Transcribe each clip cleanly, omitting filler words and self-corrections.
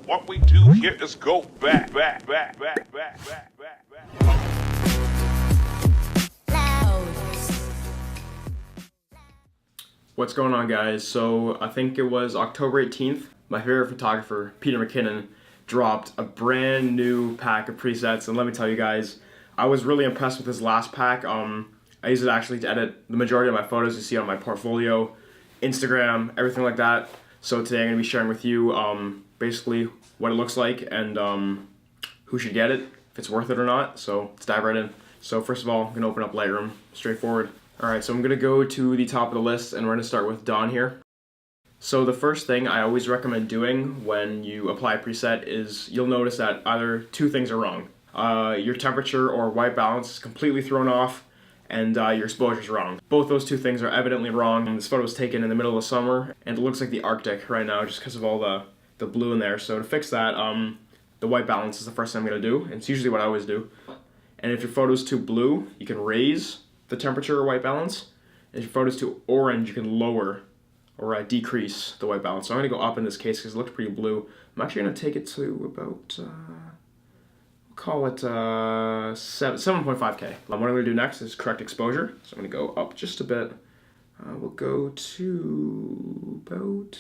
What we do here is go back. What's going on, guys? So I think it was October 18th, my favorite photographer, Peter Mckinnon, dropped a brand new pack of presets, and let me tell you guys, I was really impressed with his last pack. I use it actually to edit the majority of my photos you see on my portfolio, Instagram, everything like that. So today I'm going to be sharing with you basically what it looks like and who should get it, if it's worth it or not. So let's dive right in. So first of all, I'm going to open up Lightroom, straightforward. Alright, so I'm going to go to the top of the list and we're going to start with Dawn here. So the first thing I always recommend doing when you apply a preset is you'll notice that either two things are wrong. Your temperature or white balance is completely thrown off and your exposure is wrong. Both those two things are evidently wrong. This photo was taken in the middle of summer and it looks like the Arctic right now just because of all the blue in there. So to fix that, the white balance is the first thing I'm going to do, and it's usually what I always do. And if your photo's too blue, you can raise the temperature or white balance. And if your photo's too orange, you can lower or decrease the white balance. So I'm going to go up in this case because it looked pretty blue. I'm actually going to take it to about, we'll call it 7.5K. What I'm going to do next is correct exposure. So I'm going to go up just a bit. We'll go to about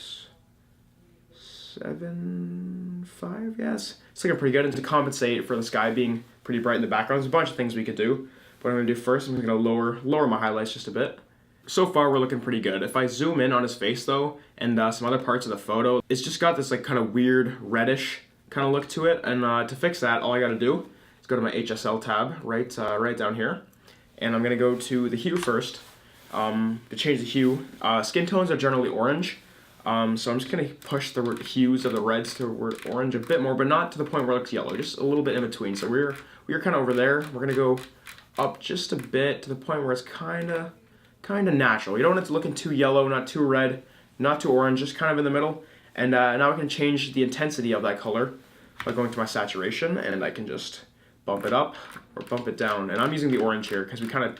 7.5, yes. It's looking pretty good. And to compensate for the sky being pretty bright in the background, there's a bunch of things we could do. What I'm going to do first, I'm going to lower my highlights just a bit. So far, we're looking pretty good. If I zoom in on his face, though, and some other parts of the photo, it's just got this like kind of weird reddish kind of look to it. And to fix that, all I got to do is go to my HSL tab right down here. And I'm going to go to the hue first. To change the hue, skin tones are generally orange. So I'm just going to push the hues of the reds toward orange a bit more, but not to the point where it looks yellow, just a little bit in between. So we're kind of over there. We're going to go up just a bit to the point where it's kind of natural. You don't want it to looking too yellow, not too red, not too orange, just kind of in the middle. And now I can change the intensity of that color by going to my saturation, and I can just bump it up or bump it down. And I'm using the orange here because we kind of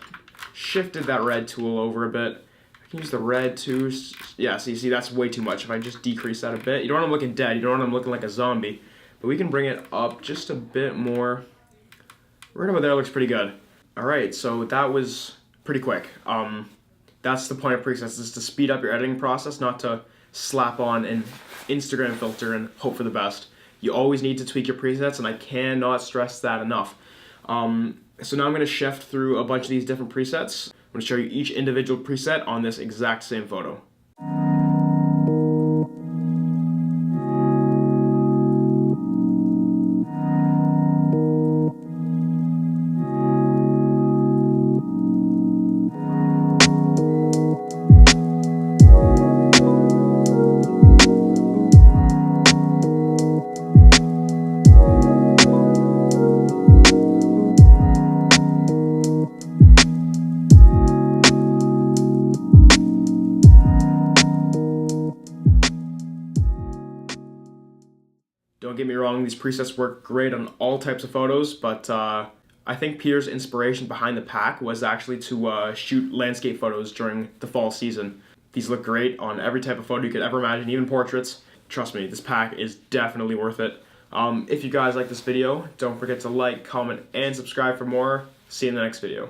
shifted that red tool over a bit. I can use the red too. Yeah, see, that's way too much. If I just decrease that a bit, you don't want them looking dead, you don't want them looking like a zombie, but we can bring it up just a bit more. Right over there looks pretty good. Alright, so that was pretty quick. That's the point of presets, is to speed up your editing process, not to slap on an Instagram filter and hope for the best. You always need to tweak your presets, and I cannot stress that enough. So now I'm going to shift through a bunch of these different presets. I'm going to show you each individual preset on this exact same photo. Don't get me wrong, these presets work great on all types of photos, but I think Peter's inspiration behind the pack was actually to shoot landscape photos during the fall season. These look great on every type of photo you could ever imagine, even portraits. Trust me, this pack is definitely worth it. If you guys like this video, don't forget to like, comment, and subscribe for more. See you in the next video.